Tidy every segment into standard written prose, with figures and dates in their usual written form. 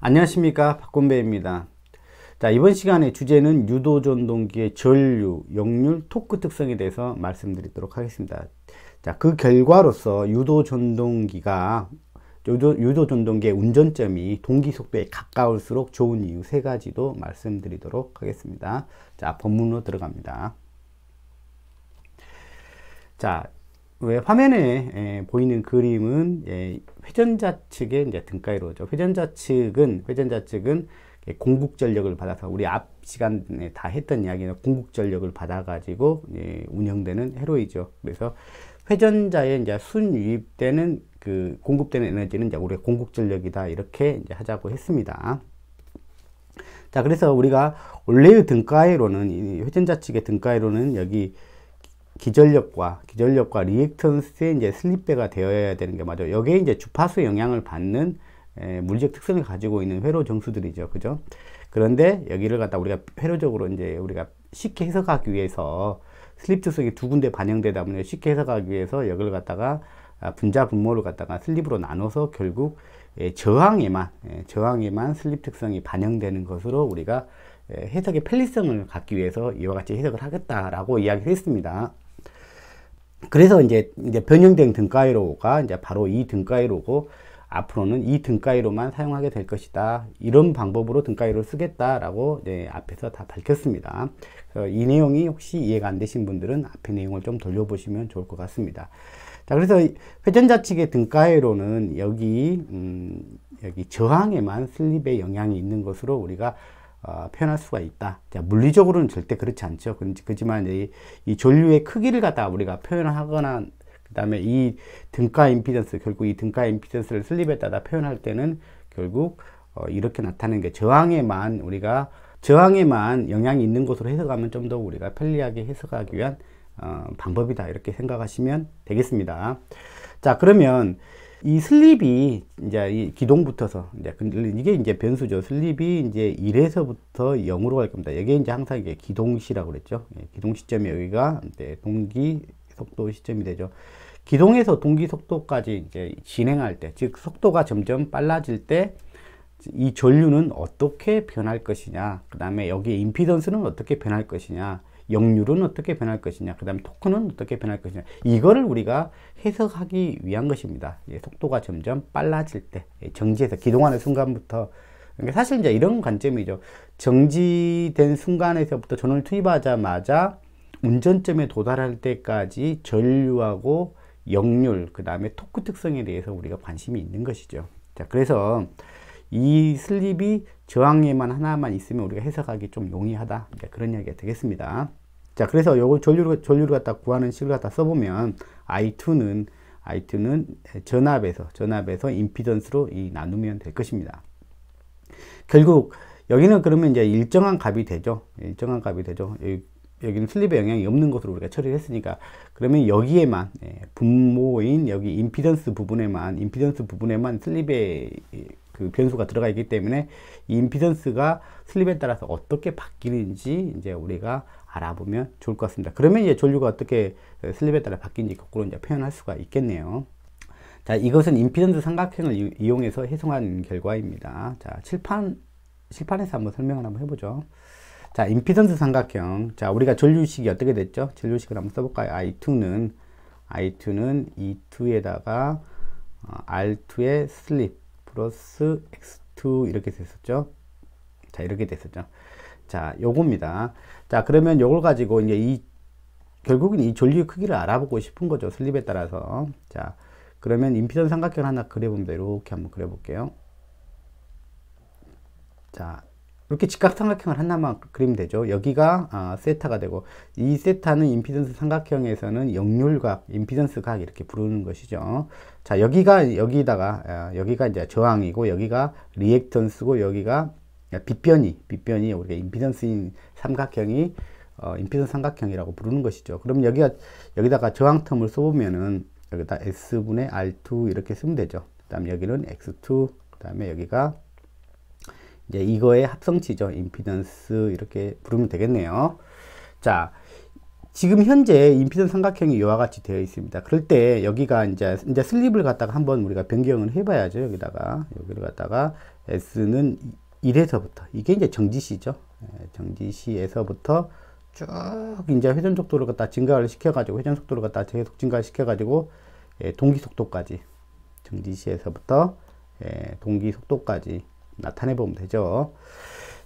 안녕하십니까, 박건배입니다. 자, 이번 시간의 주제는 유도전동기의 전류, 역률, 토크 특성에 대해서 말씀드리도록 하겠습니다. 자, 그 결과로서 유도전동기의 운전점이 동기속도에 가까울수록 좋은 이유 3가지도 말씀드리도록 하겠습니다. 자, 본문으로 들어갑니다. 자, 왜 화면에 보이는 그림은 회전자 측의 이제 등가이로죠. 회전자 측은 공국 전력을 받아서, 우리 앞 시간에 다 했던 이야기는 공국 전력을 받아 가지고 운영되는 회로이죠. 그래서 회전자에 이제 순유입되는 그 공급되는 에너지는 이제 우리가 공국 전력이다, 이렇게 이제 하자고 했습니다. 자, 그래서 우리가 원래의 등가이로는, 이 회전자 측의 등가이로는 여기 기전력과 리액턴스의 이제 슬립배가 되어야 되는 게 맞아요. 여기에 이제 주파수 영향을 받는 물리적 특성을 가지고 있는 회로 정수들이죠. 그죠? 그런데 여기를 갖다 우리가 회로적으로 이제 우리가 쉽게 해석하기 위해서 슬립 특성이 2군데 반영되다 보니 쉽게 해석하기 위해서 여기를 갖다가 분자 분모를 갖다가 슬립으로 나눠서 결국 저항에만 슬립 특성이 반영되는 것으로 우리가 해석의 편리성을 갖기 위해서 이와 같이 해석을 하겠다라고 이야기를 했습니다. 그래서 이제 변형된 등가이로가 이제 바로 이 등가이로고, 앞으로는 이 등가이로만 사용하게 될 것이다, 이런 방법으로 등가이로를 쓰겠다라고 앞에서 다 밝혔습니다. 이 내용이 혹시 이해가 안 되신 분들은 앞의 내용을 좀 돌려보시면 좋을 것 같습니다. 자, 그래서 회전자 측의 등가이로는 여기 저항에만 슬립의 영향이 있는 것으로 우리가 표현할 수가 있다. 자, 물리적으로는 절대 그렇지 않죠. 그렇지만 이 전류의 크기를 갖다가 우리가 표현을 하거나, 그 다음에 이 등가 임피던스, 결국 이 등가 임피던스를 슬립에 따라 표현할 때는 결국 이렇게 나타나는 게 저항에만 영향이 있는 것으로 해석하면 좀 더 우리가 편리하게 해석하기 위한 방법이다, 이렇게 생각하시면 되겠습니다. 자, 그러면 이 슬립이 이제 이 기동부터서 이게 이제 변수죠. 슬립이 이제 1에서부터 0으로 갈 겁니다. 여기 이제 항상 이게 기동시라고 그랬죠. 기동 시점이 여기가 동기 속도 시점이 되죠. 기동에서 동기 속도까지 이제 진행할 때, 즉 속도가 점점 빨라질 때 이 전류는 어떻게 변할 것이냐, 그 다음에 여기 임피던스는 어떻게 변할 것이냐, 역률은 어떻게 변할 것이냐, 그 다음에 토크는 어떻게 변할 것이냐, 이거를 우리가 해석하기 위한 것입니다. 속도가 점점 빨라질 때, 정지해서 기동하는 순간부터, 그러니까 사실 이제 이런 관점이죠. 정지된 순간에서부터 전원을 투입하자마자 운전점에 도달할 때까지 전류하고 역률, 그 다음에 토크 특성에 대해서 우리가 관심이 있는 것이죠. 자, 그래서 이 슬립이 저항에만 하나만 있으면 우리가 해석하기 좀 용이하다, 그런 이야기가 되겠습니다. 자, 그래서 요걸 전류를 갖다 구하는 식을 갖다 써보면 I2는 전압에서 임피던스로 나누면 될 것입니다. 결국 여기는 그러면 이제 일정한 값이 되죠. 여기는 슬립의 영향이 없는 것으로 우리가 처리를 했으니까, 그러면 여기에만 분모인 여기 임피던스 부분에만 슬립의 그 변수가 들어가 있기 때문에 이 임피던스가 슬립에 따라서 어떻게 바뀌는지 이제 우리가 알아보면 좋을 것 같습니다. 그러면 이제 전류가 어떻게 슬립에 따라 바뀌는지 거꾸로 이제 표현할 수가 있겠네요. 자, 이것은 임피던스 삼각형을 이용해서 해석한 결과입니다. 자, 칠판에서 한번 설명을 한번 해보죠. 자, 임피던스 삼각형. 자, 우리가 전류식이 어떻게 됐죠? 전류식을 한번 써볼까요? I2는 E2에다가 R2의 슬립 플러스 X2 이렇게 됐었죠. 자, 이렇게 됐었죠. 자, 요겁니다. 자, 그러면 요걸 가지고 이제 결국은 이 전류의 크기를 알아보고 싶은 거죠. 슬립에 따라서. 자, 그러면 임피던스 삼각형을 하나 그려봅니다. 이렇게 한번 그려볼게요. 자, 이렇게 직각삼각형을 하나만 그리면 되죠. 여기가 세타가 되고, 이 세타는 임피던스 삼각형에서는 역률각, 임피던스각 이렇게 부르는 것이죠. 자, 여기가 이제 저항이고, 여기가 리액턴스고, 여기가 빗변이 우리가 임피던스인 삼각형이 임피던스 삼각형이라고 부르는 것이죠. 그럼 여기다가 저항 텀을 써보면은 여기다 S분의 R2 이렇게 쓰면 되죠. 그 다음에 여기는 X2, 그 다음에 여기가 이제 이거의 합성치죠. 임피던스 이렇게 부르면 되겠네요. 자, 지금 현재 임피던스 삼각형이 이와 같이 되어 있습니다. 그럴 때 여기가 이제 슬립을 갖다가 한번 우리가 변경을 해봐야죠. 여기를 갖다가 S는 1에서부터 이게 이제 정지시죠. 정지시에서부터 쭉 이제 회전 속도를 갖다 증가를 시켜가지고 회전 속도를 갖다 계속 증가시켜가지고 동기 속도까지 정지시에서부터 동기 속도까지 나타내 보면 되죠.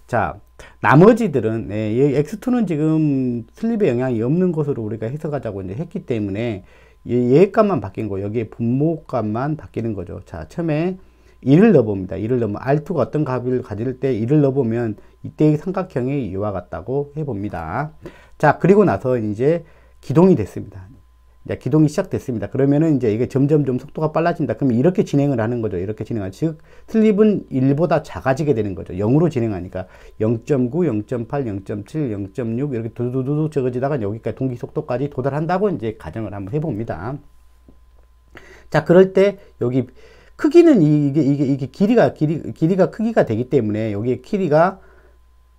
자, 나머지들은 이 X2는 지금 슬립의 영향이 없는 것으로 우리가 해석하자고 이제 했기 때문에 얘 값만 바뀐 거, 여기에 분모 값만 바뀌는 거죠. 자, 처음에 1을 넣어봅니다. 1을 넣으면 R2가 어떤 값을 가질 때 1을 넣어보면 이때의 삼각형이 이와 같다고 해봅니다. 자, 그리고 나서 이제 기동이 됐습니다. 이제 기동이 시작됐습니다. 그러면은 이제 이게 점점 속도가 빨라진다. 그러면 이렇게 진행을 하는 거죠. 이렇게 진행하는. 즉, 슬립은 1보다 작아지게 되는 거죠. 0으로 진행하니까 0.9, 0.8, 0.7, 0.6 이렇게 두두두두 적어지다가 여기까지 동기 속도까지 도달한다고 이제 가정을 한번 해봅니다. 자, 그럴 때 여기 크기는 이게 길이가 크기가 되기 때문에 여기에 길이가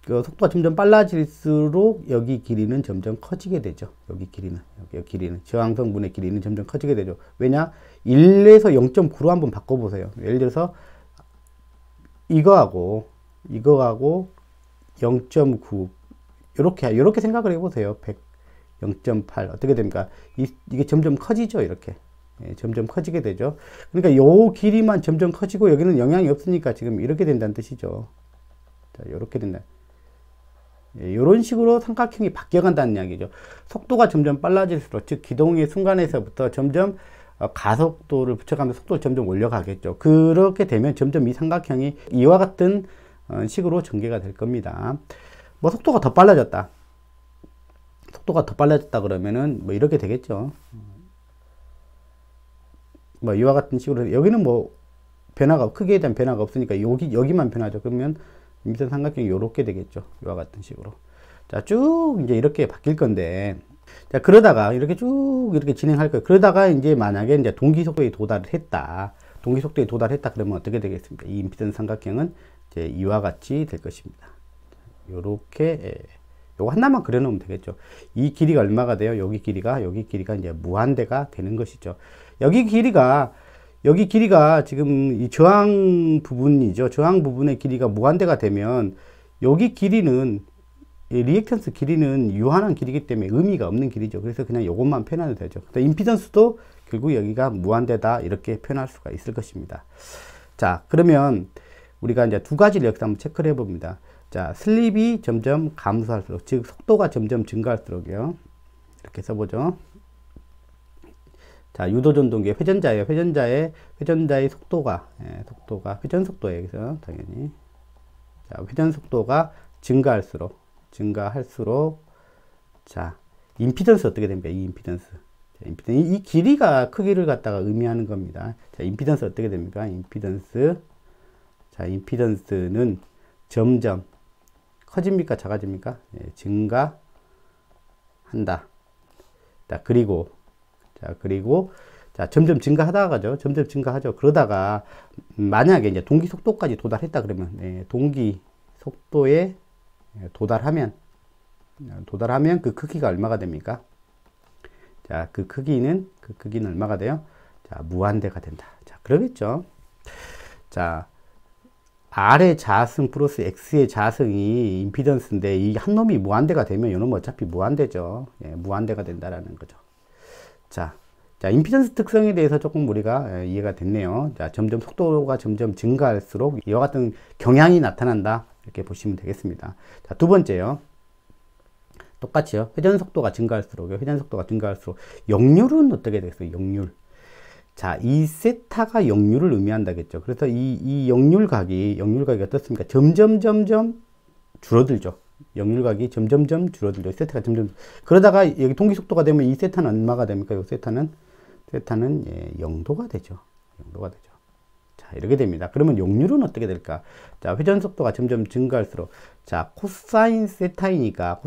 그 속도가 점점 빨라질수록 여기 길이는 점점 커지게 되죠. 여기 길이는 저항성분의 길이는 점점 커지게 되죠. 왜냐? 1에서 0.9로 한번 바꿔보세요. 예를 들어서 이거하고 0.9 이렇게 생각을 해보세요. 0.8 어떻게 됩니까? 이게 점점 커지죠. 이렇게 점점 커지게 되죠. 그러니까 요 길이만 점점 커지고 여기는 영향이 없으니까 지금 이렇게 된다는 뜻이죠. 자, 이렇게 된다. 이런 식으로 삼각형이 바뀌어간다는 이야기죠. 속도가 점점 빨라질수록, 즉 기동의 순간에서부터 점점 가속도를 붙여가면서 속도를 점점 올려가겠죠. 그렇게 되면 점점 이 삼각형이 이와 같은 식으로 전개가 될 겁니다. 뭐 속도가 더 빨라졌다 그러면은 뭐 이렇게 되겠죠. 뭐 이와 같은 식으로 여기는 뭐 크기에 대한 변화가 없으니까 여기만 변하죠. 그러면 임피던스 삼각형이 이렇게 되겠죠. 이와 같은 식으로. 자, 쭉 이제 이렇게 바뀔 건데, 자, 그러다가 이렇게 쭉 이렇게 진행할 거예요. 그러다가 이제 만약에 이제 동기 속도에 도달을 했다. 그러면 어떻게 되겠습니까? 이 임피던스 삼각형은 이제 이와 같이 될 것입니다. 요렇게, 요거 하나만 그려놓으면 되겠죠. 이 길이가 얼마가 돼요? 여기 길이가 이제 무한대가 되는 것이죠. 여기 길이가 지금 이 저항 부분이죠. 저항 부분의 길이가 무한대가 되면 여기 길이는 리액턴스 길이는 유한한 길이기 때문에 의미가 없는 길이죠. 그래서 그냥 이것만 표현해도 되죠. 임피던스도 결국 여기가 무한대다 이렇게 표현할 수가 있을 것입니다. 자, 그러면 우리가 이제 두 가지를 여기서 한번 체크를 해봅니다. 자, 슬립이 점점 감소할수록, 즉 속도가 점점 증가할수록요. 이렇게 써보죠. 자, 유도전동기의 회전자예요. 회전자의 속도가 회전 속도예요. 여기서 당연히. 자, 회전 속도가 증가할수록, 자, 임피던스 어떻게 됩니까? 이 임피던스. 이 길이가 크기를 갖다가 의미하는 겁니다. 자, 임피던스 어떻게 됩니까? 자, 임피던스는 점점 커집니까? 작아집니까? 증가한다. 자, 그리고 점점 증가하다가죠. 점점 증가하죠. 그러다가 만약에 이제 동기 속도까지 도달했다 그러면 동기 속도에 도달하면 그 크기가 얼마가 됩니까? 자, 그 크기는 얼마가 돼요? 자, 무한대가 된다. 자, 그러겠죠. 자, R의 자승 플러스 X의 자승이 임피던스인데 이 한 놈이 무한대가 되면 이놈은 어차피 무한대죠. 무한대가 된다라는 거죠. 자, 임피던스 특성에 대해서 조금 우리가 이해가 됐네요. 자, 속도가 점점 증가할수록 이와 같은 경향이 나타난다. 이렇게 보시면 되겠습니다. 자, 두 번째요. 똑같이요. 회전 속도가 증가할수록 역률은 어떻게 되겠어요? 역률. 자, 이 세타가 역률을 의미한다겠죠. 그래서 이 역률각이 어떻습니까? 점점 줄어들죠. 역률각이 점점 줄어들죠. 세타가 점점. 그러다가 여기 동기 속도가 되면 이 세타는 얼마가 됩니까? 이 세타는 0도가 되죠. 자, 이렇게 됩니다. 그러면 역률은 어떻게 될까? 자, 회전 속도가 점점 증가할수록, 자, 코사인 세타이니까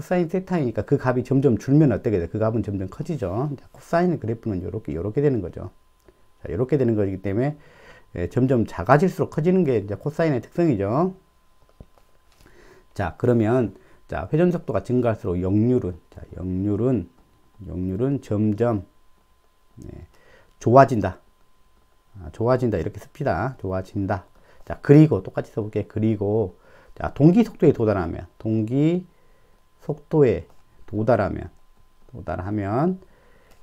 그 값이 점점 줄면 어떻게 돼? 그 값은 점점 커지죠. 자, 코사인 그래프는 요렇게 되는 거죠. 자, 이렇게 되는 거기 때문에 점점 작아질수록 커지는 게 이제 코사인의 특성이죠. 자, 그러면 자, 회전 속도가 증가할수록 역률은 자, 역률은 점점 좋아진다. 좋아진다 이렇게 씁니다. 좋아진다. 자, 그리고 똑같이 써볼게. 그리고 자, 동기 속도에 도달하면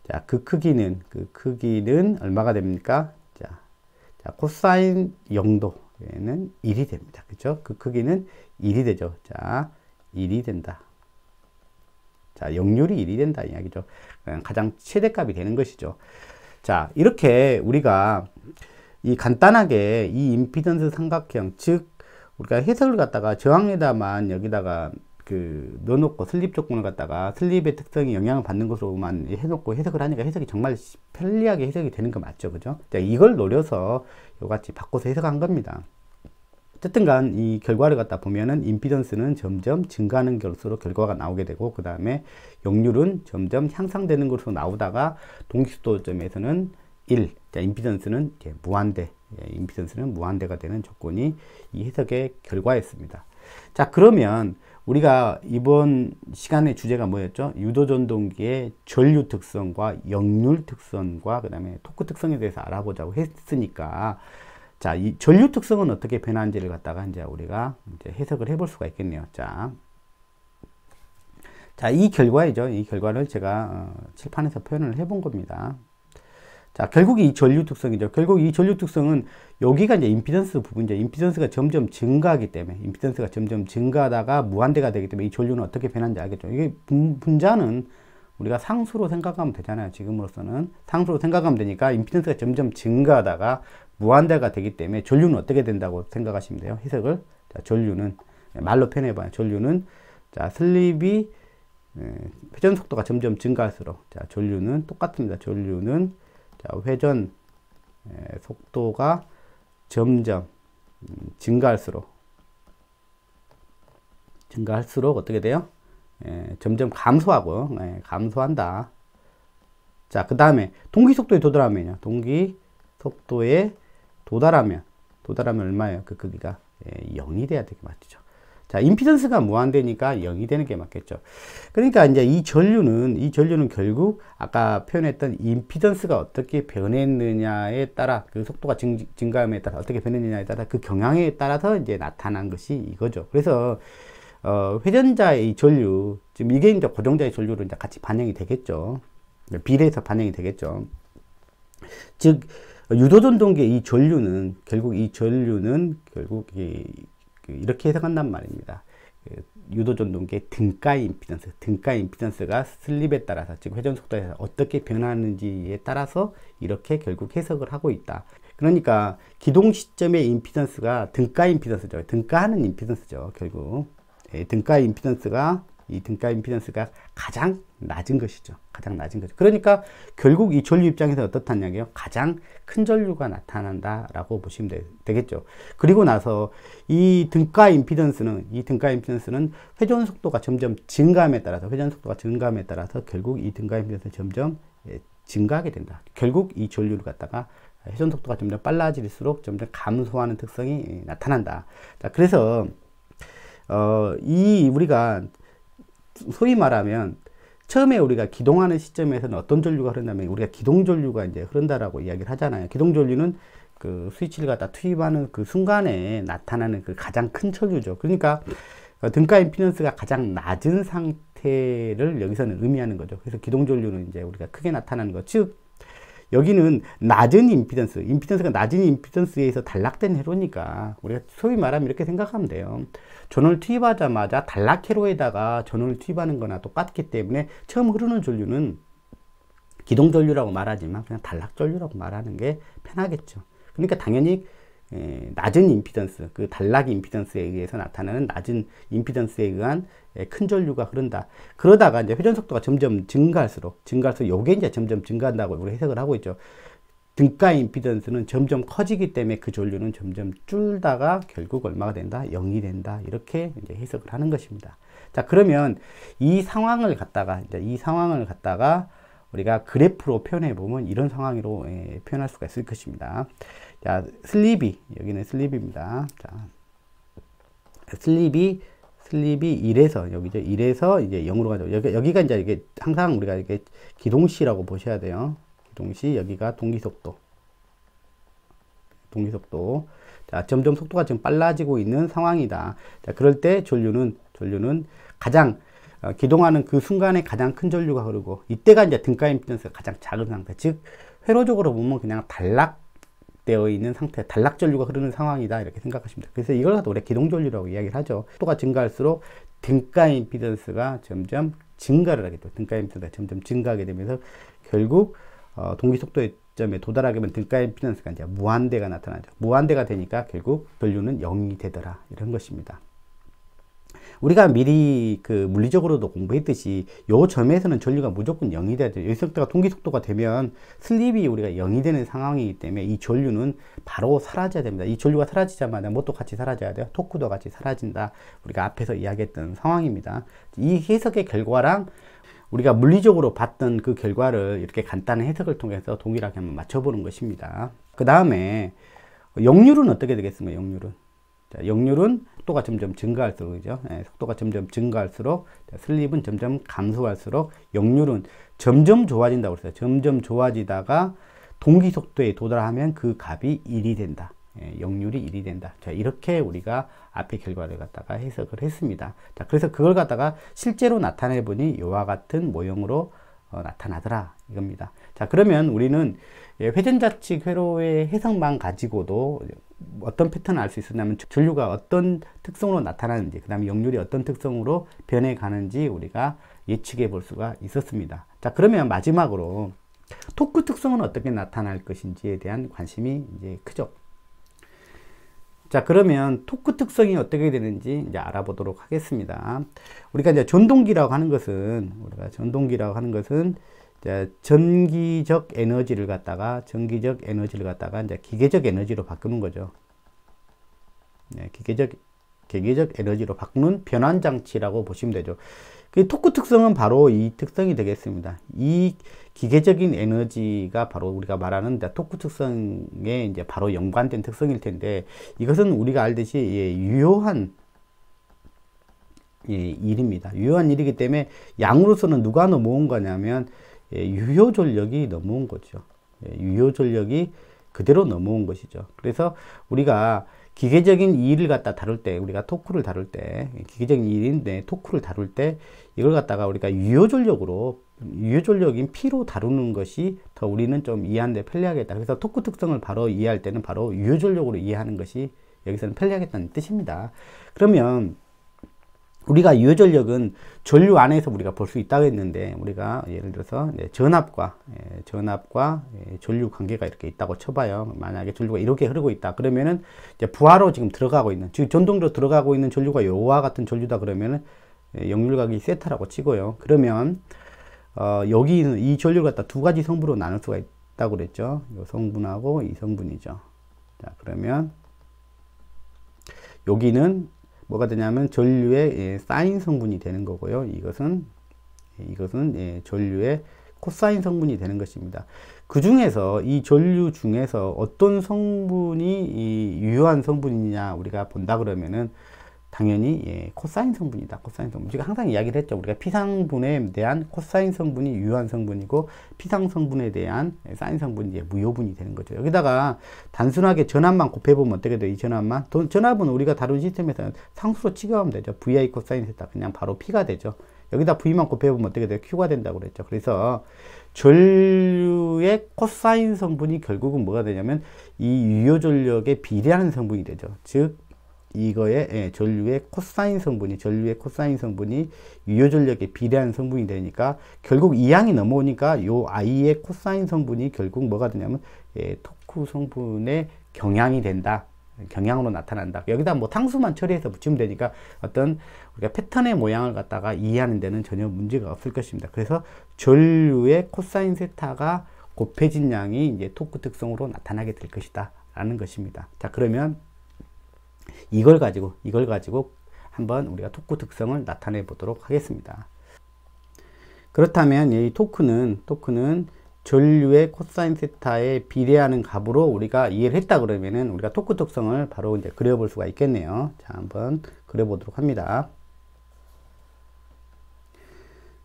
자, 그 크기는 얼마가 됩니까? 자, 코사인 0도에는 1이 됩니다. 그죠? 그 크기는 1이 되죠. 자, 1이 된다. 자, 역률이 1이 된다 이야기죠. 가장 최대값이 되는 것이죠. 자, 이렇게 우리가 이 간단하게 이 임피던스 삼각형, 즉 우리가 해석을 갖다가 저항에다만 여기다가 그 넣어놓고 슬립 조건을 갖다가 슬립의 특성이 영향을 받는 것으로만 해놓고 해석을 하니까 해석이 정말 편리하게 해석이 되는 거 맞죠, 그죠? 자, 이걸 노려서 요같이 바꿔서 해석한 겁니다. 어쨌든 간 이 결과를 갖다 보면은 임피던스는 점점 증가하는 것으로 결과가 나오게 되고, 그 다음에 역률은 점점 향상되는 것으로 나오다가 동기속도점에서는 1, 자, 임피던스는 무한대가 되는 조건이 이 해석의 결과였습니다. 자, 그러면 우리가 이번 시간의 주제가 뭐였죠? 유도전동기의 전류 특성과 역률 특성과 그 다음에 토크 특성에 대해서 알아보자고 했으니까, 자, 이 전류 특성은 어떻게 변하는지를 갖다가 이제 우리가 이제 해석을 해볼 수가 있겠네요. 자, 이 결과이죠. 이 결과를 제가 칠판에서 표현을 해본 겁니다. 자, 결국 이 전류 특성이죠. 결국 이 전류 특성은 여기가 이제 임피던스 부분이죠. 임피던스가 점점 증가하기 때문에, 임피던스가 점점 증가하다가 무한대가 되기 때문에 이 전류는 어떻게 변하는지 알겠죠. 이게 분자는 우리가 상수로 생각하면 되잖아요. 지금으로서는 상수로 생각하면 되니까 임피던스가 점점 증가하다가 무한대가 되기 때문에 전류는 어떻게 된다고 생각하시면 돼요. 해석을. 자, 전류는 말로 표현해봐요. 전류는 자, 슬립이 회전 속도가 점점 증가할수록 자, 전류는 똑같습니다. 전류는 자, 회전 속도가 점점 증가할수록 어떻게 돼요? 점점 감소하고 감소한다. 자, 그 다음에 동기 속도에 도달하면요. 동기 속도에 도달하면 얼마예요? 그 크기가 0이 돼야 되게 맞죠. 자, 임피던스가 무한대니까 0이 되는 게 맞겠죠. 그러니까 이제 이 전류는 결국 아까 표현했던 임피던스가 어떻게 변했느냐에 따라, 그 속도가 증가함에 따라 어떻게 변했느냐에 따라 그 경향에 따라서 이제 나타난 것이 이거죠. 그래서 회전자의 이 전류, 지금 이게 이제 고정자의 전류로 이제 같이 반영이 되겠죠. 비례해서 반영이 되겠죠. 즉, 유도전동기의 이 전류는 결국 이렇게 해석한단 말입니다. 유도전동기의 등가의 임피던스가 슬립에 따라서, 즉 회전 속도에 어떻게 변하는지에 따라서 이렇게 결국 해석을 하고 있다. 그러니까 기동 시점의 임피던스가 등가 임피던스죠. 등가하는 임피던스죠. 결국 등가 임피던스가 가장 낮은 것이죠. 가장 낮은 거죠. 그러니까 결국 이 전류 입장에서 어떻단 이야기예요? 가장 큰 전류가 나타난다라고 보시면 되겠죠. 그리고 나서 이 등가 임피던스는 회전 속도가 점점 증가함에 따라서 결국 이 등가 임피던스는 점점 증가하게 된다. 결국 이 전류를 갖다가 회전 속도가 점점 빨라질수록 점점 감소하는 특성이 나타난다. 자, 그래서 우리가 소위 말하면 처음에 우리가 기동하는 시점에서는 어떤 전류가 흐른다면 우리가 기동전류가 이제 흐른다라고 이야기를 하잖아요. 기동전류는 그 스위치를 갖다 투입하는 그 순간에 나타나는 그 가장 큰 전류죠. 그러니까 등가 임피던스가 가장 낮은 상태를 여기서는 의미하는 거죠. 그래서 기동전류는 이제 우리가 크게 나타나는 것. 즉, 여기는 낮은 임피던스가 낮은 임피던스에 의해서 단락된 회로니까 우리가 소위 말하면 이렇게 생각하면 돼요. 전원을 투입하자마자 단락 회로에다가 전원을 투입하는 거나 똑같기 때문에 처음 흐르는 전류는 기동전류라고 말하지만 그냥 단락 전류라고 말하는 게 편하겠죠. 그러니까 당연히 낮은 임피던스, 그 단락 임피던스에 의해서 나타나는 낮은 임피던스에 의한 큰 전류가 흐른다. 그러다가 이제 회전 속도가 점점 증가할수록 요게 이제 점점 증가한다고 우리 해석을 하고 있죠. 등가 임피던스는 점점 커지기 때문에 그 전류는 점점 줄다가 결국 얼마가 된다? 0이 된다. 이렇게 이제 해석을 하는 것입니다. 자, 그러면 이 상황을 갖다가 우리가 그래프로 표현해 보면 이런 상황으로 표현할 수가 있을 것입니다. 자, 여기는 슬립입니다. 자, 슬립이 슬립이 1에서 여기죠. 1에서 이제 0으로 가죠. 여기가 이제 이게 항상 우리가 이게 기동시라고 보셔야 돼요. 기동시, 여기가 동기속도. 자, 점점 속도가 지금 빨라지고 있는 상황이다. 자, 그럴 때 전류는 가장 기동하는 그 순간에 가장 큰 전류가 흐르고, 이때가 이제 등가 임피던스가 가장 작은 상태. 즉, 회로적으로 보면 그냥 단락되어 있는 상태, 단락 전류가 흐르는 상황이다. 이렇게 생각하시면 돼요. 그래서 이걸 갖다 우리가 기동 전류라고 이야기를 하죠. 속도가 증가할수록 등가 임피던스가 점점 증가를 하게 돼요. 등가 임피던스가 점점 증가하게 되면서 결국 동기 속도의 점에 도달하게 되면 등가 임피던스가 이제 무한대가 나타나죠. 무한대가 되니까 결국 전류는 0이 되더라. 이런 것입니다. 우리가 미리 그 물리적으로도 공부했듯이 요 점에서는 전류가 무조건 0이 돼야 돼요. 여기서부터가 동기 속도가 되면 슬립이 우리가 0이 되는 상황이기 때문에 이 전류는 바로 사라져야 됩니다. 이 전류가 사라지자마자 뭣도 같이 사라져야 돼요? 토크도 같이 사라진다. 우리가 앞에서 이야기했던 상황입니다. 이 해석의 결과랑 우리가 물리적으로 봤던 그 결과를 이렇게 간단한 해석을 통해서 동일하게 한번 맞춰보는 것입니다. 그 다음에 역률은 어떻게 되겠습니까? 역률은. 자, 역률은 속도가 점점 증가할수록, 그죠? 네, 속도가 점점 증가할수록, 슬립은 점점 감소할수록 역률은 점점 좋아진다고 그랬어요. 점점 좋아지다가 동기 속도에 도달하면 그 값이 1이 된다. 역률이 1이 된다. 자, 이렇게 우리가 앞의 결과를 갖다가 해석을 했습니다. 자, 그래서 그걸 갖다가 실제로 나타내 보니 이와 같은 모형으로 나타나더라. 이겁니다. 자, 그러면 우리는 회전자측 회로의 해석만 가지고도 어떤 패턴을 알 수 있었냐면 전류가 어떤 특성으로 나타나는지, 그 다음에 역률이 어떤 특성으로 변해 가는지 우리가 예측해 볼 수가 있었습니다. 자, 그러면 마지막으로 토크 특성은 어떻게 나타날 것인지에 대한 관심이 이제 크죠. 자, 그러면 토크 특성이 어떻게 되는지 이제 알아보도록 하겠습니다. 우리가 이제 전동기라고 하는 것은, 이제 전기적 에너지를 갖다가 이제 기계적 에너지로 바꾸는 거죠. 네, 기계적 에너지로 바꾸는 변환 장치라고 보시면 되죠. 그 토크 특성은 바로 이 특성이 되겠습니다. 이 기계적인 에너지가 바로 우리가 말하는 토크 특성에 이제 바로 연관된 특성일 텐데, 이것은 우리가 알듯이 유효한 일입니다. 유효한 일이기 때문에 양으로서는 누가 넘어온 거냐면 유효 전력이 넘어온 거죠. 유효 전력이 그대로 넘어온 것이죠. 그래서 우리가 기계적인 일을 갖다 다룰 때, 우리가 토크를 다룰 때, 기계적인 일인데 토크를 다룰 때 이걸 갖다가 우리가 유효 전력인 P로 다루는 것이 더 우리는 좀 이해하는데 편리하겠다. 그래서 토크 특성을 바로 이해할 때는 바로 유효 전력으로 이해하는 것이 여기서는 편리하겠다는 뜻입니다. 그러면 우리가 유효 전력은 전류 안에서 우리가 볼 수 있다고 했는데, 우리가 예를 들어서 전압과 전류 관계가 이렇게 있다고 쳐봐요. 만약에 전류가 이렇게 흐르고 있다 그러면은 이제 부하로 지금 들어가고 있는, 즉 전동으로 들어가고 있는 전류가 요와 같은 전류다 그러면은 역률각이 세타라고 치고요. 그러면 여기는 이 전류를 갖다 두 가지 성분으로 나눌 수가 있다고 그랬죠. 이 성분하고 이 성분이죠. 자, 그러면 여기는 뭐가 되냐면 전류의 사인 성분이 되는 거고요. 이것은 전류의 코사인 성분이 되는 것입니다. 그 중에서 이 전류 중에서 어떤 성분이 이 유효한 성분이냐 우리가 본다 그러면은 당연히 코사인 성분이다. 코사인 성분. 제가 항상 이야기를 했죠. 우리가 P상분에 대한 코사인 성분이 유효한 성분이고 P상 성분에 대한 사인 성분이 이제 무효분이 되는 거죠. 여기다가 단순하게 전압만 곱해보면 어떻게 돼요? 이 전압만. 전압은 우리가 다룬 시스템에서는 상수로 취급하면 되죠. VI 코사인 세타. 그냥 바로 P가 되죠. 여기다 V만 곱해보면 어떻게 돼요? Q가 된다고 그랬죠. 그래서 전류의 코사인 성분이 결국은 뭐가 되냐면 이 유효 전력에 비례하는 성분이 되죠. 즉 이거의 전류의 코사인 성분이 유효 전력에 비례하는 성분이 되니까 결국 이 양이 넘어오니까 요 I의 코사인 성분이 결국 뭐가 되냐면 토크 성분의 경향이 된다. 경향으로 나타난다. 여기다 뭐 탕수만 처리해서 붙이면 되니까 어떤 우리가 패턴의 모양을 갖다가 이해하는 데는 전혀 문제가 없을 것입니다. 그래서 전류의 코사인 세타가 곱해진 양이 이제 토크 특성으로 나타나게 될 것이다 라는 것입니다. 자, 그러면 이걸 가지고 한번 우리가 토크 특성을 나타내 보도록 하겠습니다. 그렇다면 이 토크는 전류의 코사인 세타에 비례하는 값으로 우리가 이해를 했다 그러면은 우리가 토크 특성을 바로 이제 그려볼 수가 있겠네요. 자, 한번 그려보도록 합니다.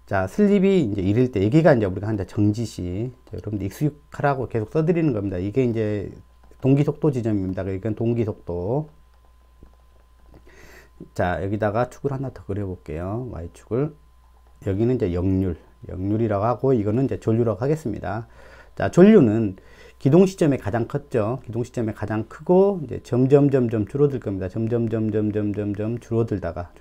자, 슬립이 이제 이럴 때, 여기가 이제 우리가 한자 정지시. 자, 여러분들 익숙하라고 계속 써드리는 겁니다. 이게 이제 동기속도 지점입니다. 이건 동기속도. 자, 여기다가 축을 하나 더 그려볼게요. Y축을. 여기는 이제 역률이라고 하고, 이거는 이제 전류라고 하겠습니다. 자, 전류는 기동 시점에 가장 컸죠. 기동 시점에 가장 크고, 이제 점점 줄어들 겁니다. 점점 줄어들다가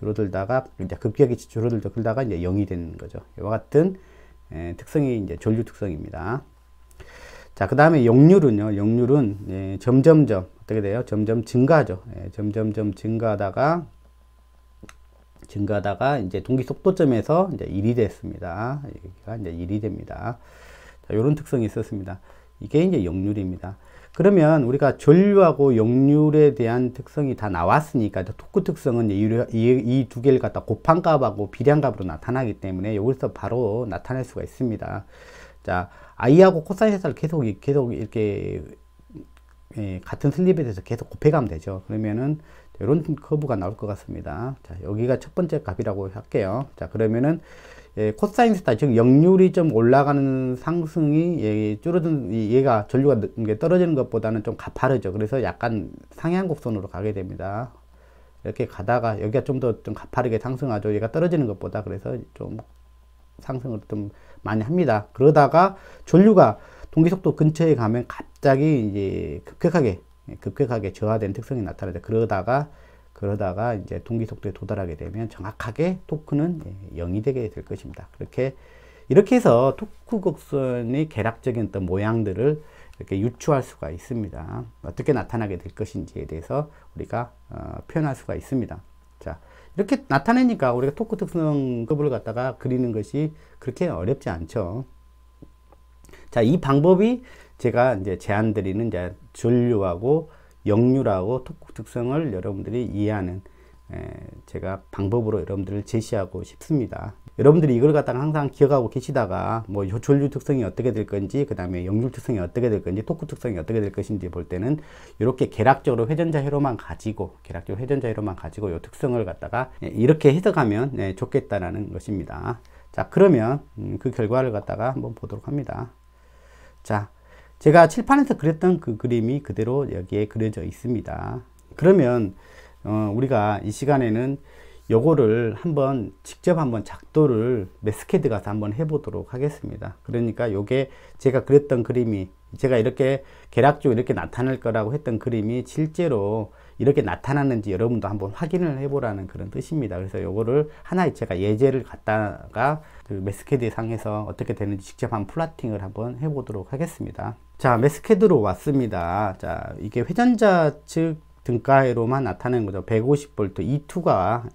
이제 급격히 줄어들다가 이제 0이 되는 거죠. 이와 같은 특성이 이제 전류 특성입니다. 자, 그 다음에 역률은요. 역률은 점점 어떻게 돼요? 점점 증가하죠. 점점 증가하다가 이제 동기 속도점에서 이제 1이 됐습니다. 여기가 이제 1이 됩니다. 자, 이런 특성이 있었습니다. 이게 이제 역률입니다. 그러면 우리가 전류하고 역률에 대한 특성이 다 나왔으니까 토크 특성은 이 두 개를 갖다 곱한 값하고 비례한 값으로 나타나기 때문에 여기서 바로 나타낼 수가 있습니다. 자, I하고 코사인 세타를 계속 이렇게 같은 슬립에 대해서 계속 곱해가면 되죠. 그러면은 이런 커브가 나올 것 같습니다. 자, 여기가 첫 번째 값이라고 할게요. 자, 그러면은 코사인 세타, 즉 역률이 좀 올라가는 상승이 얘가 전류가 떨어지는 것보다는 좀 가파르죠. 그래서 약간 상향 곡선으로 가게 됩니다. 이렇게 가다가 여기가 좀 더 좀 가파르게 상승하죠. 얘가 떨어지는 것보다. 그래서 좀 상승을 좀 많이 합니다. 그러다가 전류가 동기속도 근처에 가면 갑자기 이제 급격하게 저하된 특성이 나타나죠. 그러다가 이제 동기속도에 도달하게 되면 정확하게 토크는 0이 되게 될 것입니다. 이렇게 해서 토크 곡선의 계략적인 어떤 모양들을 이렇게 유추할 수가 있습니다. 어떻게 나타나게 될 것인지에 대해서 우리가 표현할 수가 있습니다. 자, 이렇게 나타내니까 우리가 토크 특성 급을 갖다가 그리는 것이 그렇게 어렵지 않죠. 자, 이 방법이 제가 이제 제안드리는 이제 전류하고 역률하고 토크 특성을 여러분들이 이해하는 제가 방법으로 여러분들을 제시하고 싶습니다. 여러분들이 이걸 갖다가 항상 기억하고 계시다가 뭐 전류 특성이 어떻게 될 건지, 그 다음에 역률 특성이 어떻게 될 건지, 토크 특성이 어떻게 될 것인지 볼 때는 이렇게 계략적으로 회전자 회로만 가지고 이 특성을 갖다가 이렇게 해석하면 좋겠다라는 것입니다. 자, 그러면 그 결과를 갖다가 한번 보도록 합니다. 자, 제가 칠판에서 그렸던 그 그림이 그대로 여기에 그려져 있습니다. 그러면 우리가 이 시간에는 요거를 직접 한번 작도를 메스케드 가서 한번 해보도록 하겠습니다. 그러니까 요게 제가 그렸던 그림이, 제가 이렇게 계략적으로 이렇게 나타날 거라고 했던 그림이 실제로 이렇게 나타났는지 여러분도 한번 확인을 해보라는 그런 뜻입니다. 그래서 요거를 하나의 제가 예제를 갖다가 그 메스케드 상에서 어떻게 되는지 직접 한번 플라팅을 한번 해보도록 하겠습니다. 자, 메스케드로 왔습니다. 자, 이게 회전자 측 등가회로만 나타내는 거죠. 150V, E2가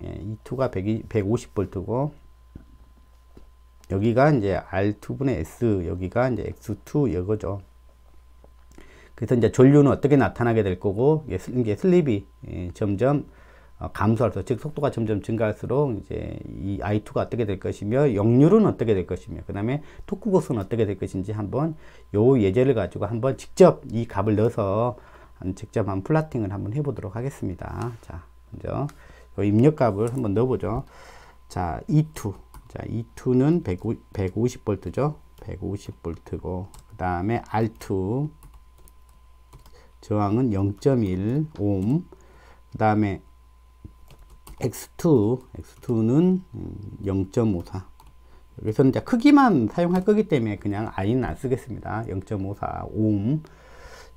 150V고, 여기가 이제 R2분의 S, 여기가 이제 X2 이거죠. 그래서 이제 전류는 어떻게 나타나게 될 거고, 이게 슬립이 점점 감소할수록, 즉 속도가 점점 증가할수록 이제 이 I2가 어떻게 될 것이며, 역률은 어떻게 될 것이며, 그 다음에 토크 곡선은 어떻게 될 것인지 한번 요 예제를 가지고 한번 직접 이 값을 넣어서 직접 한번 플라팅을 한번 해보도록 하겠습니다. 자, 먼저 요 입력값을 한번 넣어보죠. 자, E2. 자, E2는 150V죠. 150V고, 그 다음에 R2 저항은 0.1 오hm. 그 다음에 X2는 0.54. 여기서는 이제 크기만 사용할 거기 때문에 그냥 I는 안 쓰겠습니다. 0.54 오hm.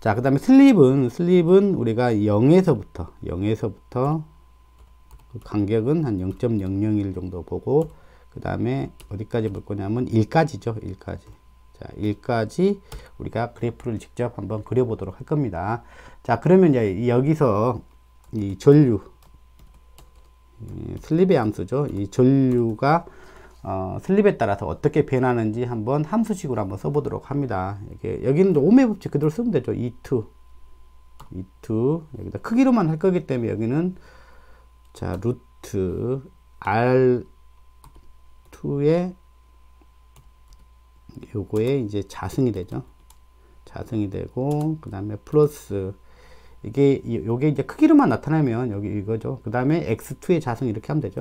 자, 그 다음에 슬립은 우리가 0에서부터 그 간격은 한 0.001 정도 보고, 그 다음에 어디까지 볼 거냐면 1까지죠. 1까지. 자, 1까지 우리가 그래프를 직접 한번 그려보도록 할 겁니다. 자, 그러면 이제 여기서 이 전류, 슬립의 함수죠. 이 전류가 슬립에 따라서 어떻게 변하는지 한번 함수식으로 한번 써보도록 합니다. 여기는 오음의 법칙 그대로 쓰면 되죠. E2 여기다 크기로만 할 거기 때문에 여기는 자 루트 R2에 요거에 이제 자승이 되죠. 자승이 되고, 그 다음에 플러스 요게 이제 크기로만 나타나면 여기 이거죠. 그 다음에 X2의 자승 이렇게 하면 되죠.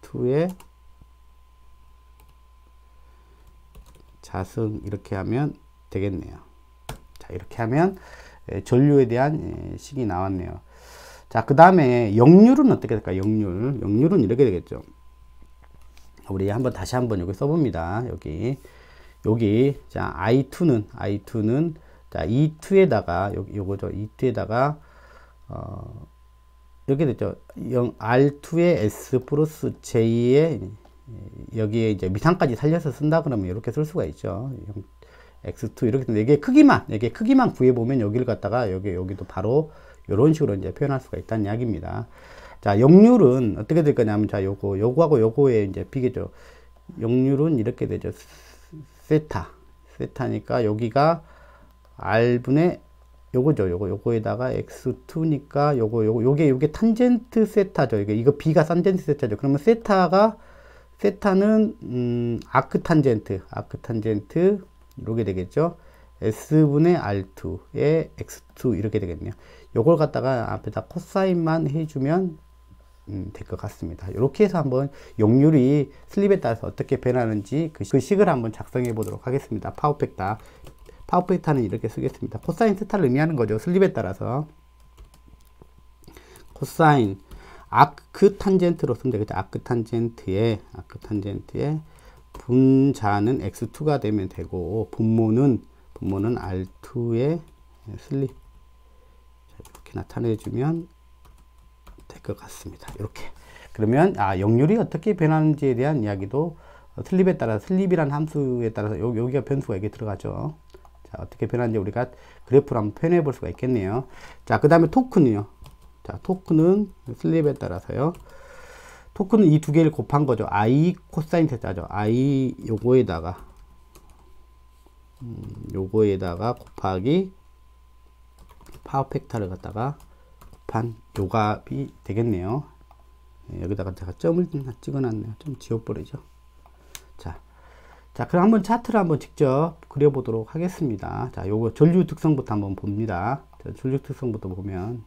X2의 자승 이렇게 하면 되겠네요. 자, 이렇게 하면 전류에 대한 식이 나왔네요. 자, 그 다음에 역률은 어떻게 될까요? 역률은 이렇게 되겠죠. 우리 다시 한번 여기 써봅니다. 여기 자, I2는 자, E2에다가 요거죠. E2에다가 이렇게 됐죠. R2에 S 플러스 J에 여기에 이제 미상까지 살려서 쓴다 그러면 이렇게 쓸 수가 있죠. X2 이렇게 이게 크기만 구해보면 여기를 갖다가 여기도 바로 이런 식으로 이제 표현할 수가 있다는 이야기입니다. 자, 역률은 어떻게 될 거냐면, 자, 요거하고 요거의 이제 비교죠. 역률은 이렇게 되죠. 세타니까 여기가 R분의 요거죠. 요거에다가 X2니까 요게 탄젠트 세타죠. 이거 B가 탄젠트 세타죠. 그러면 세타는 아크 탄젠트 이렇게 되겠죠. S분의 R2에 X2 이렇게 되겠네요. 요걸 갖다가 앞에다 코사인만 해주면 될 것 같습니다. 이렇게 해서 한번 역률이 슬립에 따라서 어떻게 변하는지 그 식을 한번 작성해 보도록 하겠습니다. 파워팩타는 이렇게 쓰겠습니다. 코사인 세타를 의미하는 거죠. 슬립에 따라서 코사인 아크 탄젠트로 쓰면 되겠죠. 아크 탄젠트에 분자는 X2가 되면 되고 분모는 R2의 슬립. 자, 이렇게 나타내 주면 될 것 같습니다. 이렇게. 그러면 역률이 어떻게 변하는지에 대한 이야기도 슬립에 따라 슬립이란 함수에 따라서 여기가 변수가 여기 들어가죠. 자, 어떻게 변하는지 우리가 그래프로 한번 표현해 볼 수가 있겠네요. 자, 그 다음에 토크는요. 자, 토크는 슬립에 따라서요. 토크는 이 두 개를 곱한 거죠. I 코사인 세타죠. I 요거에다가 곱하기 파워팩타를 갖다가 곱한 요 값이 되겠네요. 여기다가 제가 점을 찍어 놨네요. 좀 지워버리죠. 자, 그럼 한번 차트를 한번 직접 그려보도록 하겠습니다. 자, 요거 전류 특성부터 한번 봅니다. 자, 전류 특성부터 보면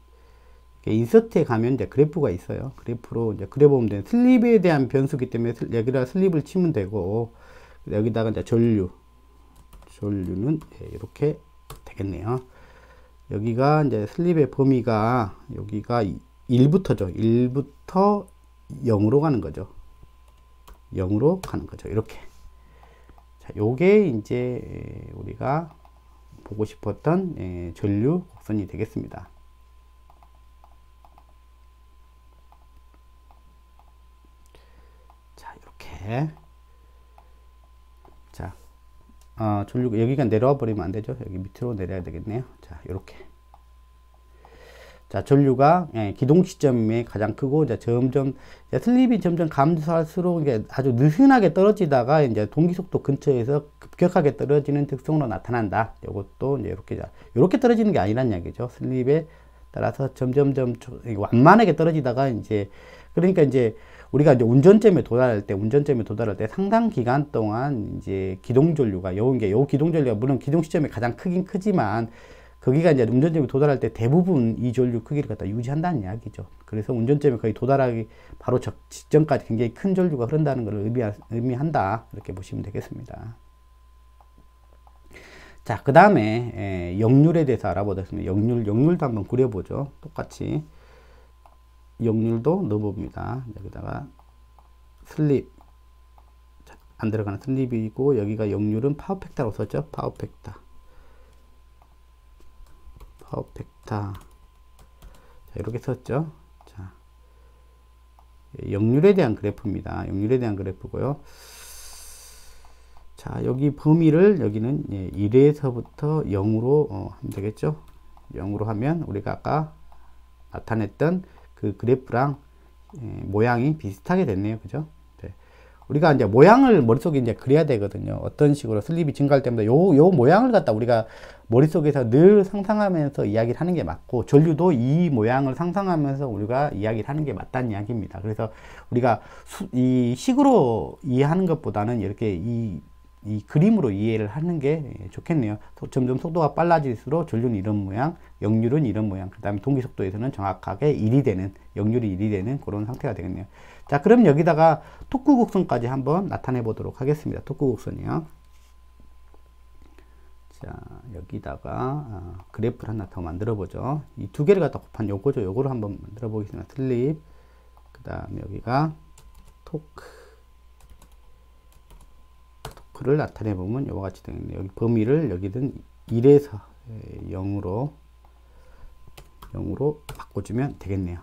인서트에 가면 이제 그래프가 있어요. 그래프로 이제 그려보면 돼요. 슬립에 대한 변수기 때문에 여기다 슬립을 치면 되고, 여기다가 이제 전류는 이렇게 되겠네요. 여기가 이제 슬립의 범위가 여기가 1부터죠. 1부터 0으로 가는 거죠. 0으로 가는 거죠. 이렇게. 자, 요게 이제 우리가 보고 싶었던 전류 곡선이 되겠습니다. 자, 이렇게. 자, 전류 여기가 내려와 버리면 안 되죠. 여기 밑으로 내려야 되겠네요. 자, 이렇게. 자, 전류가 기동 시점이 가장 크고 이제 점점 슬립이 점점 감소할수록 이게 아주 느슨하게 떨어지다가 이제 동기 속도 근처에서 급격하게 떨어지는 특성으로 나타난다. 이것도 이제 이렇게 떨어지는 게 아니란 이야기죠. 슬립에 따라서 점점 완만하게 떨어지다가 그러니까 우리가 이제 운전점에 도달할 때 상당 기간 동안 이제 기동 전류가 요 기동 전류가 물론 기동 시점이 가장 크긴 크지만 거기가 이제 운전점에 도달할 때 대부분 이 전류 크기를 갖다 유지한다는 이야기죠. 그래서 운전점에 거의 도달하기 바로 직전까지 굉장히 큰 전류가 흐른다는 것을 의미한다. 이렇게 보시면 되겠습니다. 자, 그 다음에 역률에 대해서 알아보겠습니다. 역률도 한번 그려보죠. 똑같이 역률도 넣어봅니다. 여기다가 슬립 안 들어가는 슬립이고 여기가 역률은 파워팩타로 썼죠. 파워팩타. 자, 이렇게 썼죠. 자, 역률에 대한 그래프입니다. 역률에 대한 그래프고요. 자, 여기 범위를 여기는 1에서부터 0으로 하면 되겠죠. 0으로 하면 우리가 아까 나타냈던 그 그래프랑 모양이 비슷하게 됐네요. 그죠? 네. 우리가 이제 모양을 머릿속에 이제 그려야 되거든요. 어떤 식으로 슬립이 증가할 때마다 요 모양을 갖다 우리가 머릿속에서 늘 상상하면서 이야기를 하는 게 맞고, 전류도 이 모양을 상상하면서 우리가 이야기를 하는 게 맞다는 이야기입니다. 그래서 우리가 이 식으로 이해하는 것보다는 이렇게 이 그림으로 이해를 하는 게 좋겠네요. 점점 속도가 빨라질수록 전류는 이런 모양, 역률은 이런 모양, 그 다음에 동기 속도에서는 정확하게 역률이 1이 되는 그런 상태가 되겠네요. 자, 그럼 여기다가 토크 곡선까지 한번 나타내 보도록 하겠습니다. 토크 곡선이요. 자, 여기다가 그래프를 하나 더 만들어 보죠. 이 두 개를 갖다 곱한 요거죠. 요거를 한번 만들어 보겠습니다. 슬립, 그 다음에 여기가 토크를 나타내 보면 요와 같이 되겠네요. 여기 범위를 여기든 1에서 0으로 바꿔주면 되겠네요.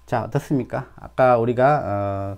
자, 어떻습니까? 아까 우리가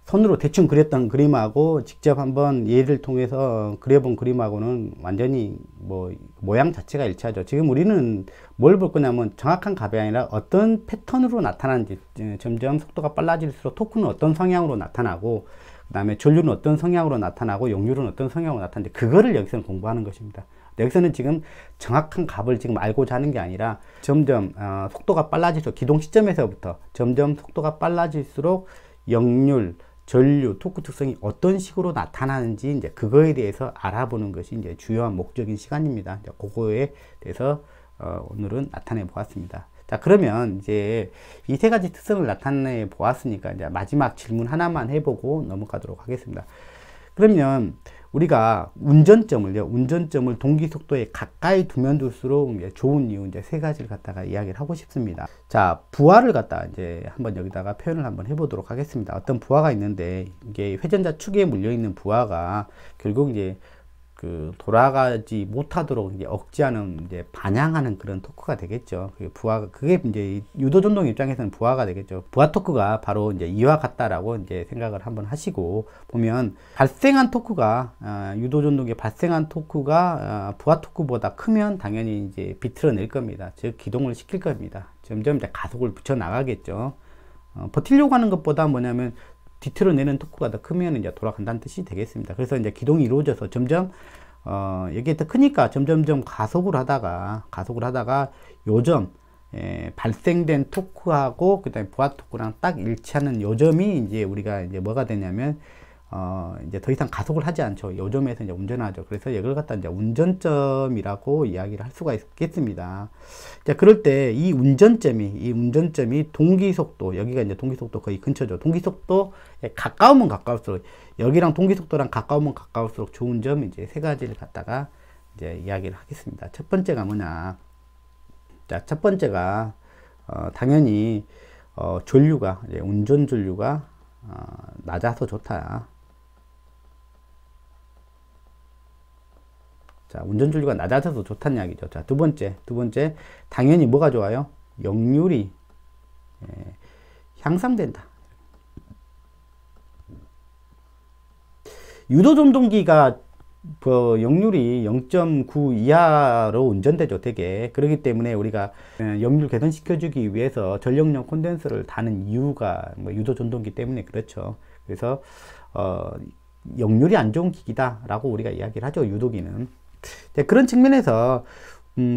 손으로 대충 그렸던 그림하고 직접 한번 예를 통해서 그려본 그림하고는 완전히 뭐 모양 자체가 일치하죠. 지금 우리는 뭘 볼 거냐면 정확한 값이 아니라 어떤 패턴으로 나타나는지, 점점 속도가 빨라질수록 토크는 어떤 성향으로 나타나고, 그 다음에 전류는 어떤 성향으로 나타나고, 용률은 어떤 성향으로 나타나는지, 그거를 여기서는 공부하는 것입니다. 여기서는 지금 정확한 값을 지금 알고자 하는 게 아니라 점점 속도가 빨라질수록, 기동 시점에서부터 점점 속도가 빨라질수록 용률, 전류, 토크 특성이 어떤 식으로 나타나는지 이제 그거에 대해서 알아보는 것이 이제 주요한 목적인 시간입니다. 이제 그거에 대해서 오늘은 나타내 보았습니다. 자, 그러면 이제 이 세 가지 특성을 나타내 보았으니까 이제 마지막 질문 하나만 해보고 넘어가도록 하겠습니다. 그러면 우리가 운전점을 동기 속도에 가까이 두면 둘수록 이제 좋은 이유, 이제 세 가지를 갖다가 이야기를 하고 싶습니다. 자, 부하를 갖다 이제 한번 여기다가 표현을 한번 해보도록 하겠습니다. 어떤 부하가 있는데, 이게 회전자 축에 물려 있는 부하가 결국 이제 그 돌아가지 못하도록 이제 억제하는, 이제 반향하는 그런 토크가 되겠죠. 그게 부하가, 그게 이제 유도 전동 입장에서는 부하가 되겠죠. 부하 토크가 바로 이제 이와 같다라고 이제 생각을 한번 하시고 보면, 발생한 토크가 유도 전동에 발생한 토크가 부하 토크보다 크면 당연히 이제 비틀어 낼 겁니다. 즉 기동을 시킬 겁니다. 점점 이제 가속을 붙여 나가겠죠. 버티려고 하는 것보다 뭐냐면 뒤틀어 내는 토크가 더 크면 이제 돌아간다는 뜻이 되겠습니다. 그래서 이제 기동이 이루어져서 점점 이게 더 크니까 점점점 가속을 하다가 요점 발생된 토크하고 그다음에 부하 토크랑 딱 일치하는 요점이 이제 우리가 이제 뭐가 되냐면 이제 더 이상 가속을 하지 않죠. 요점에서 이제 운전하죠. 그래서 이걸 갖다 이제 운전점이라고 이야기를 할 수가 있겠습니다. 자, 그럴 때 이 운전점이 동기속도, 여기가 이제 동기속도 거의 근처죠. 동기속도에 가까우면 가까울수록, 여기랑 동기속도랑 가까우면 가까울수록 좋은 점, 이제 세 가지를 갖다가 이제 이야기를 하겠습니다. 첫 번째가 뭐냐. 자, 첫 번째가 당연히 전류가, 운전 전류가 낮아서 좋다. 자, 운전 전류가 낮아져서 좋다는 이야기죠. 자, 두 번째, 당연히 뭐가 좋아요? 역률이 향상된다. 유도 전동기가 역률이 0.9 이하로 운전되죠, 되게. 그렇기 때문에 우리가 역률 개선시켜주기 위해서 전력용 콘덴서를 다는 이유가 뭐 유도 전동기 때문에 그렇죠. 그래서 역률이 안 좋은 기기다라고 우리가 이야기를 하죠, 유도기는. 그런 측면에서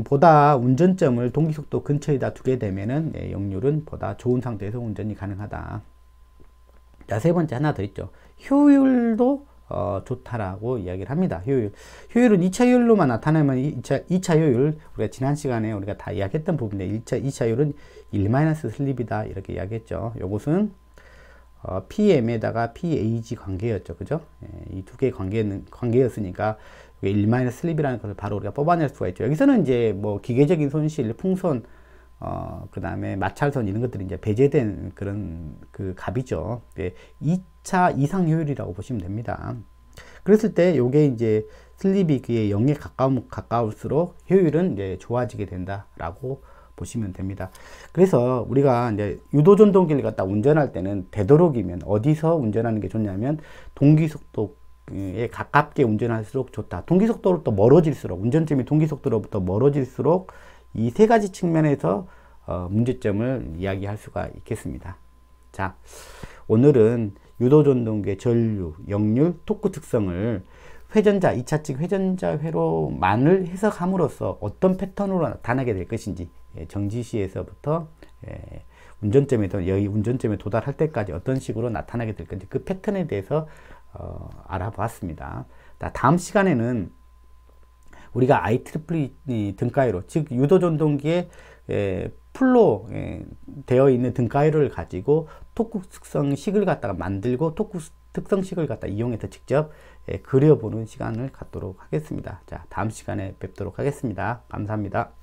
보다 운전점을 동기속도 근처에다 두게 되면은 역률은 보다 좋은 상태에서 운전이 가능하다. 자, 세 번째 하나 더 있죠. 효율도 좋다라고 이야기를 합니다. 효율은 2차 효율로만 나타나면 2차 효율, 우리가 지난 시간에 우리가 다 이야기했던 부분인데 2차 효율은 1- 슬립이다 이렇게 이야기했죠. 요것은 PM에다가 PAG 관계였죠. 그죠? 이 두 개의 관계였으니까 1- 슬립이라는 것을 바로 우리가 뽑아낼 수가 있죠. 여기서는 이제 뭐 기계적인 손실, 풍선, 그 다음에 마찰선 이런 것들이 이제 배제된 그런 그 값이죠. 2차 이상 효율이라고 보시면 됩니다. 그랬을 때 요게 이제 슬립이 그게 0에 가까울수록 효율은 이제 좋아지게 된다라고 보시면 됩니다. 그래서 우리가 이제 유도 전동기를 갖다 운전할 때는 되도록이면 어디서 운전하는 게 좋냐면 동기속도에 가깝게 운전할수록 좋다. 동기속도로부터 멀어질수록, 운전점이 동기속도로부터 멀어질수록 이 세 가지 측면에서 문제점을 이야기할 수가 있겠습니다. 자, 오늘은 유도 전동기의 전류, 역률, 토크 특성을 회전자, 2차측 회전자 회로만을 해석함으로써 어떤 패턴으로 나타나게 될 것인지, 정지시에서부터 여기 운전점에 도달할 때까지 어떤 식으로 나타나게 될 건지 그 패턴에 대해서 알아보았습니다. 다음 시간에는 우리가 IEEE 등가이로, 즉 유도 전동기의 풀로 되어 있는 등가위를 가지고 토크 특성식을 갖다가 만들고 토크 특성식을 갖다 이용해서 직접 그려보는 시간을 갖도록 하겠습니다. 자, 다음 시간에 뵙도록 하겠습니다. 감사합니다.